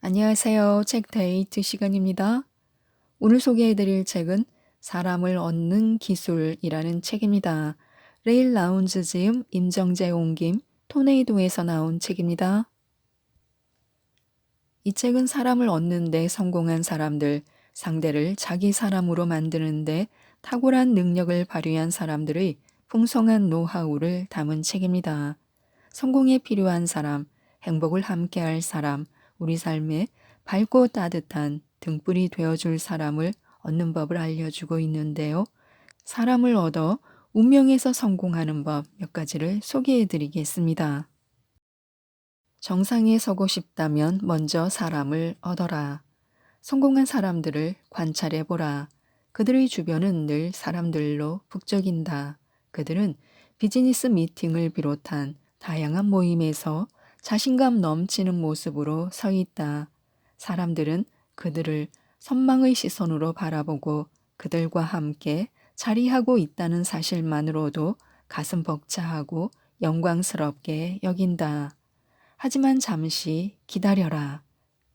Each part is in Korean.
안녕하세요. 책 데이트 시간입니다. 오늘 소개해드릴 책은 사람을 얻는 기술이라는 책입니다. 레일 라운지 지음, 임정재 옮김, 토네이도에서 나온 책입니다. 이 책은 사람을 얻는 데 성공한 사람들, 상대를 자기 사람으로 만드는 데 탁월한 능력을 발휘한 사람들의 풍성한 노하우를 담은 책입니다. 성공에 필요한 사람, 행복을 함께할 사람, 우리 삶에 밝고 따뜻한 등불이 되어줄 사람을 얻는 법을 알려주고 있는데요. 사람을 얻어 운명에서 성공하는 법 몇 가지를 소개해 드리겠습니다. 정상에 서고 싶다면 먼저 사람을 얻어라. 성공한 사람들을 관찰해 보라. 그들의 주변은 늘 사람들로 북적인다. 그들은 비즈니스 미팅을 비롯한 다양한 모임에서 자신감 넘치는 모습으로 서 있다. 사람들은 그들을 선망의 시선으로 바라보고 그들과 함께 자리하고 있다는 사실만으로도 가슴 벅차하고 영광스럽게 여긴다. 하지만 잠시 기다려라.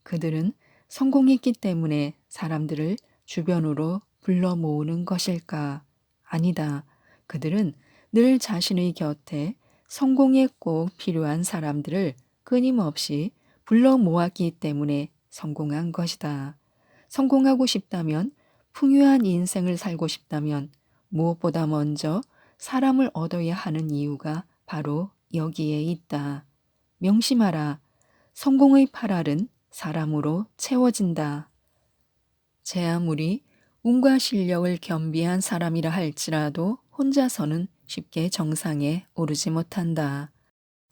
그들은 성공했기 때문에 사람들을 주변으로 불러 모으는 것일까? 아니다. 그들은 늘 자신의 곁에 성공에 꼭 필요한 사람들을 끊임없이 불러 모았기 때문에 성공한 것이다. 성공하고 싶다면, 풍요한 인생을 살고 싶다면 무엇보다 먼저 사람을 얻어야 하는 이유가 바로 여기에 있다. 명심하라. 성공의 팔알은 사람으로 채워진다. 제 아무리 운과 실력을 겸비한 사람이라 할지라도 혼자서는 쉽게 정상에 오르지 못한다.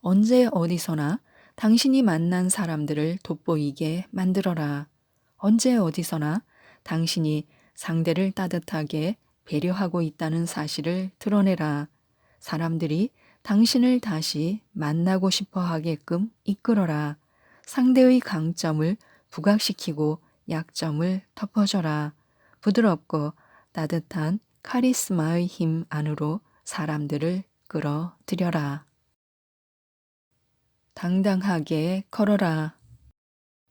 언제 어디서나 당신이 만난 사람들을 돋보이게 만들어라. 언제 어디서나 당신이 상대를 따뜻하게 배려하고 있다는 사실을 드러내라. 사람들이 당신을 다시 만나고 싶어 하게끔 이끌어라. 상대의 강점을 부각시키고 약점을 덮어줘라. 부드럽고 따뜻한 카리스마의 힘 안으로 사람들을 끌어들여라. 당당하게 걸어라.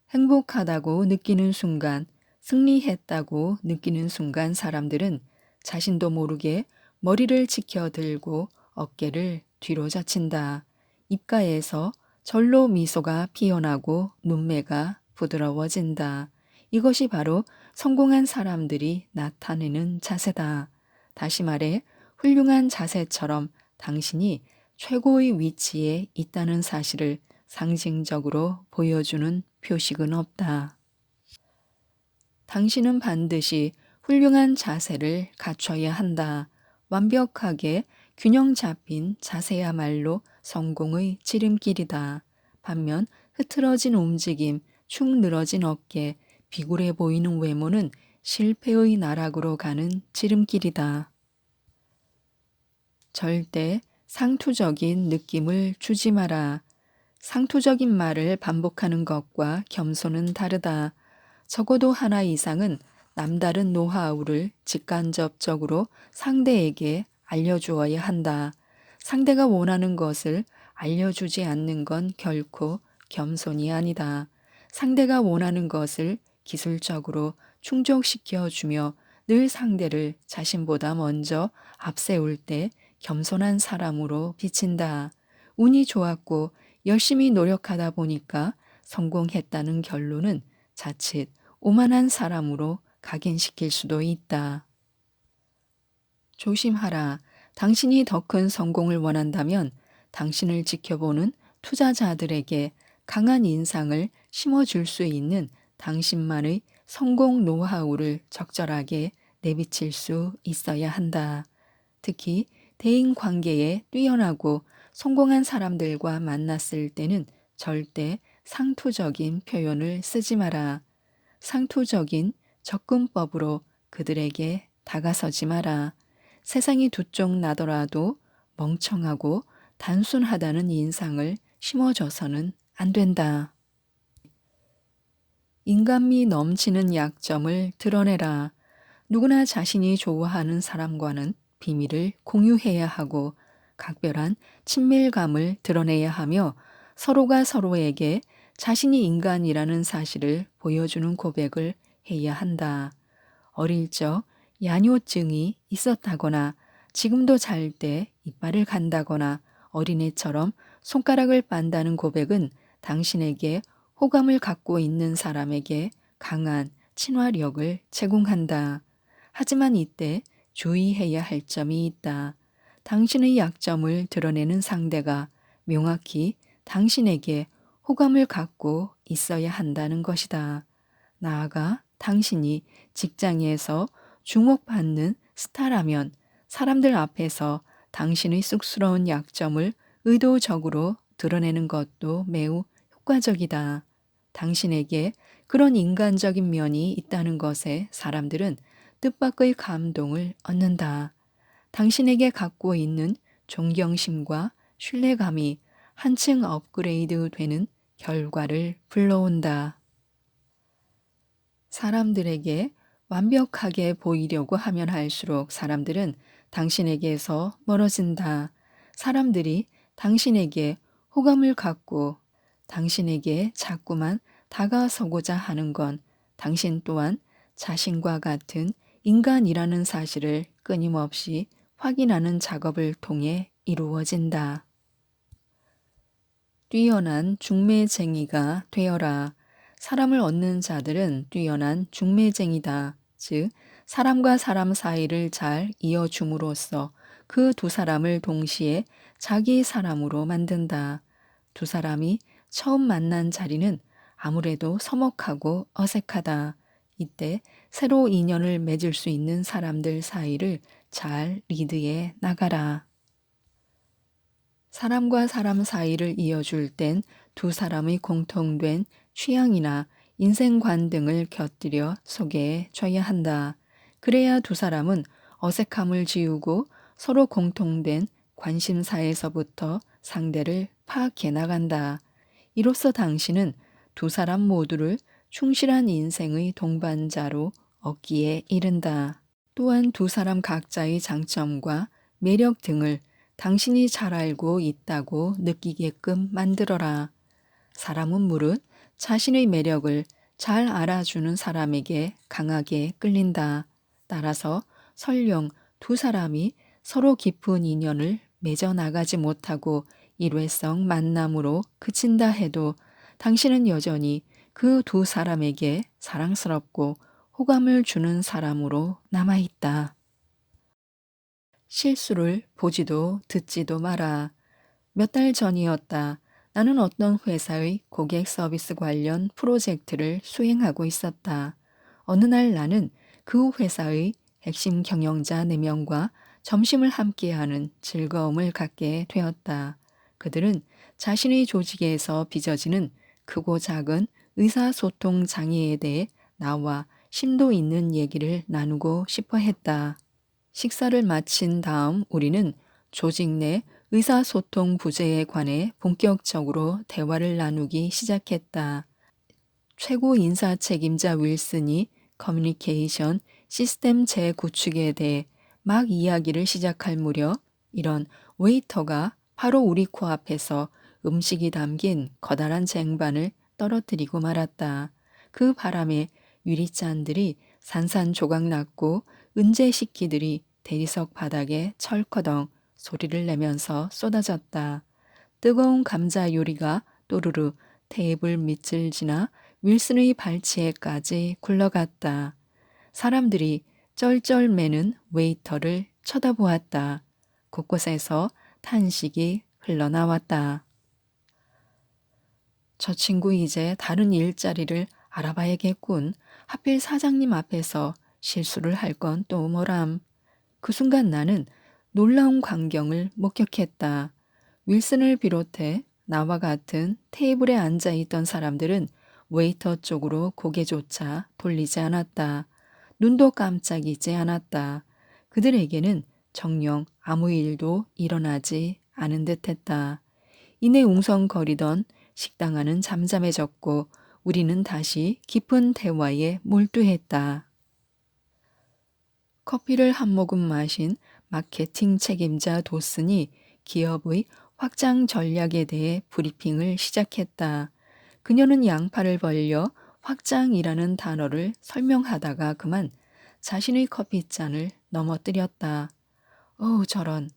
행복하다고 느끼는 순간, 승리했다고 느끼는 순간 사람들은 자신도 모르게 머리를 치켜들고 어깨를 뒤로 젖힌다. 입가에서 절로 미소가 피어나고 눈매가 부드러워진다. 이것이 바로 성공한 사람들이 나타내는 자세다. 다시 말해 훌륭한 자세처럼 당신이 최고의 위치에 있다는 사실을 상징적으로 보여주는 표식은 없다. 당신은 반드시 훌륭한 자세를 갖춰야 한다. 완벽하게 균형 잡힌 자세야말로 성공의 지름길이다. 반면 흐트러진 움직임, 축 늘어진 어깨, 비굴해 보이는 외모는 실패의 나락으로 가는 지름길이다. 절대 상투적인 느낌을 주지 마라. 상투적인 말을 반복하는 것과 겸손은 다르다. 적어도 하나 이상은 남다른 노하우를 직간접적으로 상대에게 알려주어야 한다. 상대가 원하는 것을 알려주지 않는 건 결코 겸손이 아니다. 상대가 원하는 것을 기술적으로 충족시켜 주며 늘 상대를 자신보다 먼저 앞세울 때 겸손한 사람으로 비친다. 운이 좋았고 열심히 노력하다 보니까 성공했다는 결론은 자칫 오만한 사람으로 각인시킬 수도 있다. 조심하라. 당신이 더 큰 성공을 원한다면 당신을 지켜보는 투자자들에게 강한 인상을 심어줄 수 있는 당신만의 성공 노하우를 적절하게 내비칠 수 있어야 한다. 특히 대인 관계에 뛰어나고 성공한 사람들과 만났을 때는 절대 상투적인 표현을 쓰지 마라. 상투적인 접근법으로 그들에게 다가서지 마라. 세상이 두 쪽 나더라도 멍청하고 단순하다는 인상을 심어줘서는 안 된다. 인간미 넘치는 약점을 드러내라. 누구나 자신이 좋아하는 사람과는 비밀을 공유해야 하고 각별한 친밀감을 드러내야 하며 서로가 서로에게 자신이 인간이라는 사실을 보여주는 고백을 해야 한다. 어릴 적 야뇨증이 있었다거나 지금도 잘 때 이빨을 간다거나 어린애처럼 손가락을 빤다는 고백은 당신에게 호감을 갖고 있는 사람에게 강한 친화력을 제공한다. 하지만 이때 주의해야 할 점이 있다. 당신의 약점을 드러내는 상대가 명확히 당신에게 호감을 갖고 있어야 한다는 것이다. 나아가 당신이 직장에서 주목받는 스타라면 사람들 앞에서 당신의 쑥스러운 약점을 의도적으로 드러내는 것도 매우 효과적이다. 당신에게 그런 인간적인 면이 있다는 것에 사람들은 뜻밖의 감동을 얻는다. 당신에게 갖고 있는 존경심과 신뢰감이 한층 업그레이드 되는 결과를 불러온다. 사람들에게 완벽하게 보이려고 하면 할수록 사람들은 당신에게서 멀어진다. 사람들이 당신에게 호감을 갖고 당신에게 자꾸만 다가서고자 하는 건 당신 또한 자신과 같은 인간이라는 사실을 끊임없이 확인하는 작업을 통해 이루어진다. 뛰어난 중매쟁이가 되어라. 사람을 얻는 자들은 뛰어난 중매쟁이다. 즉, 사람과 사람 사이를 잘 이어줌으로써 그 두 사람을 동시에 자기 사람으로 만든다. 두 사람이 처음 만난 자리는 아무래도 서먹하고 어색하다. 이때 새로 인연을 맺을 수 있는 사람들 사이를 잘 리드해 나가라. 사람과 사람 사이를 이어줄 땐 두 사람의 공통된 취향이나 인생관 등을 곁들여 소개해 줘야 한다. 그래야 두 사람은 어색함을 지우고 서로 공통된 관심사에서부터 상대를 파악해 나간다. 이로써 당신은 두 사람 모두를 충실한 인생의 동반자로 얻기에 이른다. 또한 두 사람 각자의 장점과 매력 등을 당신이 잘 알고 있다고 느끼게끔 만들어라. 사람은 무릇 자신의 매력을 잘 알아주는 사람에게 강하게 끌린다. 따라서 설령 두 사람이 서로 깊은 인연을 맺어 나가지 못하고 일회성 만남으로 그친다 해도 당신은 여전히 그 두 사람에게 사랑스럽고 호감을 주는 사람으로 남아있다. 실수를 보지도 듣지도 마라. 몇 달 전이었다. 나는 어떤 회사의 고객 서비스 관련 프로젝트를 수행하고 있었다. 어느 날 나는 그 회사의 핵심 경영자 4명과 점심을 함께하는 즐거움을 갖게 되었다. 그들은 자신의 조직에서 빚어지는 크고 작은 의사소통 장애에 대해 나와 심도 있는 얘기를 나누고 싶어 했다. 식사를 마친 다음 우리는 조직 내 의사소통 부재에 관해 본격적으로 대화를 나누기 시작했다. 최고 인사 책임자 윌슨이 커뮤니케이션 시스템 재구축에 대해 막 이야기를 시작할 무렵 이런 웨이터가 바로 우리 코앞에서 음식이 담긴 커다란 쟁반을 떨어뜨리고 말았다. 그 바람에 유리잔들이 산산조각 났고 은재 식기들이 대리석 바닥에 철커덩 소리를 내면서 쏟아졌다. 뜨거운 감자 요리가 또르르 테이블 밑을 지나 윌슨의 발치에까지 굴러갔다. 사람들이 쩔쩔매는 웨이터를 쳐다보았다. 곳곳에서 탄식이 흘러나왔다. 저 친구 이제 다른 일자리를 알아봐야겠군. 하필 사장님 앞에서 실수를 할 건 또 뭐람. 그 순간 나는 놀라운 광경을 목격했다. 윌슨을 비롯해 나와 같은 테이블에 앉아 있던 사람들은 웨이터 쪽으로 고개조차 돌리지 않았다. 눈도 깜짝이지 않았다. 그들에게는 정녕 아무 일도 일어나지 않은 듯했다. 이내 웅성거리던 식당 안은 잠잠해졌고 우리는 다시 깊은 대화에 몰두했다. 커피를 한 모금 마신 마케팅 책임자 도슨이 기업의 확장 전략에 대해 브리핑을 시작했다. 그녀는 양팔을 벌려 확장이라는 단어를 설명하다가 그만 자신의 커피잔을 넘어뜨렸다. 어우, 저런.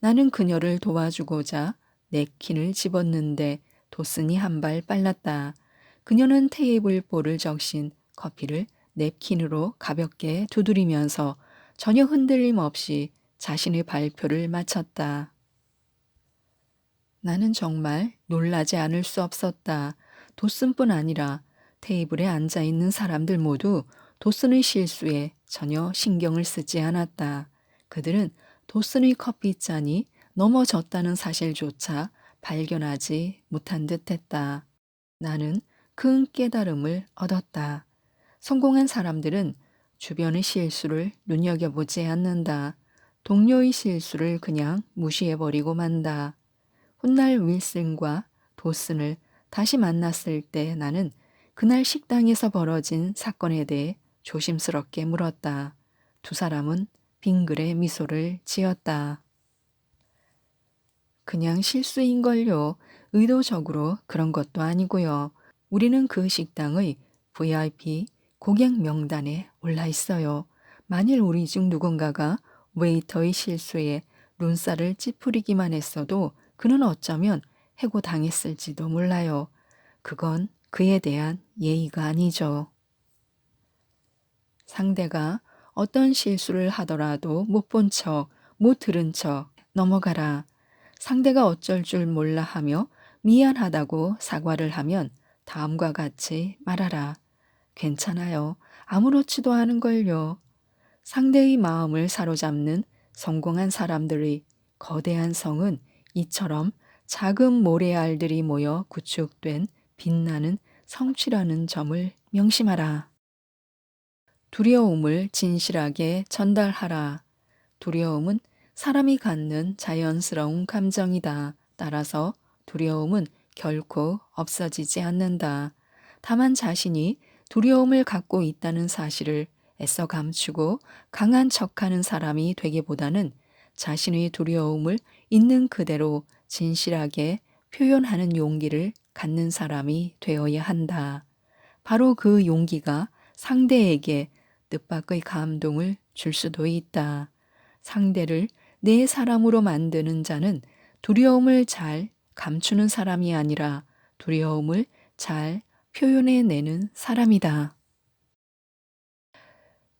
나는 그녀를 도와주고자 냅킨을 집었는데 도슨이 한 발 빨랐다. 그녀는 테이블 볼을 적신 커피를 냅킨으로 가볍게 두드리면서 전혀 흔들림 없이 자신의 발표를 마쳤다. 나는 정말 놀라지 않을 수 없었다. 도슨뿐 아니라 테이블에 앉아 있는 사람들 모두 도슨의 실수에 전혀 신경을 쓰지 않았다. 그들은 도슨의 커피잔이 넘어졌다는 사실조차 발견하지 못한 듯했다. 나는 큰 깨달음을 얻었다. 성공한 사람들은 주변의 실수를 눈여겨보지 않는다. 동료의 실수를 그냥 무시해버리고 만다. 훗날 윌슨과 도슨을 다시 만났을 때 나는 그날 식당에서 벌어진 사건에 대해 조심스럽게 물었다. 두 사람은 빙그레 미소를 지었다. 그냥 실수인걸요. 의도적으로 그런 것도 아니고요. 우리는 그 식당의 VIP 고객 명단에 올라 있어요. 만일 우리 중 누군가가 웨이터의 실수에 눈살을 찌푸리기만 했어도 그는 어쩌면 해고당했을지도 몰라요. 그건 그에 대한 예의가 아니죠. 상대가 어떤 실수를 하더라도 못 본 척, 못 들은 척 넘어가라. 상대가 어쩔 줄 몰라 하며 미안하다고 사과를 하면 다음과 같이 말하라. 괜찮아요. 아무렇지도 않은 걸요. 상대의 마음을 사로잡는 성공한 사람들의 거대한 성은 이처럼 작은 모래알들이 모여 구축된 빛나는 성취라는 점을 명심하라. 두려움을 진실하게 전달하라. 두려움은 사람이 갖는 자연스러운 감정이다. 따라서 두려움은 결코 없어지지 않는다. 다만 자신이 두려움을 갖고 있다는 사실을 애써 감추고 강한 척하는 사람이 되기보다는 자신의 두려움을 있는 그대로 진실하게 표현하는 용기를 갖는 사람이 되어야 한다. 바로 그 용기가 상대에게 뜻밖의 감동을 줄 수도 있다. 상대를 내 사람으로 만드는 자는 두려움을 잘 감추는 사람이 아니라 두려움을 잘 표현해내는 사람이다.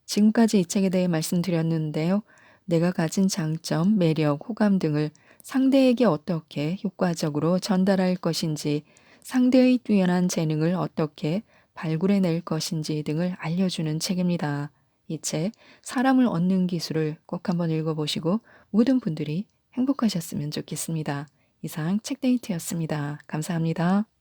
지금까지 이 책에 대해 말씀드렸는데요. 내가 가진 장점, 매력, 호감 등을 상대에게 어떻게 효과적으로 전달할 것인지, 상대의 뛰어난 재능을 어떻게 발굴해낼 것인지 등을 알려주는 책입니다. 이 책, 사람을 얻는 기술을 꼭 한번 읽어보시고 모든 분들이 행복하셨으면 좋겠습니다. 이상 책데이트였습니다. 감사합니다.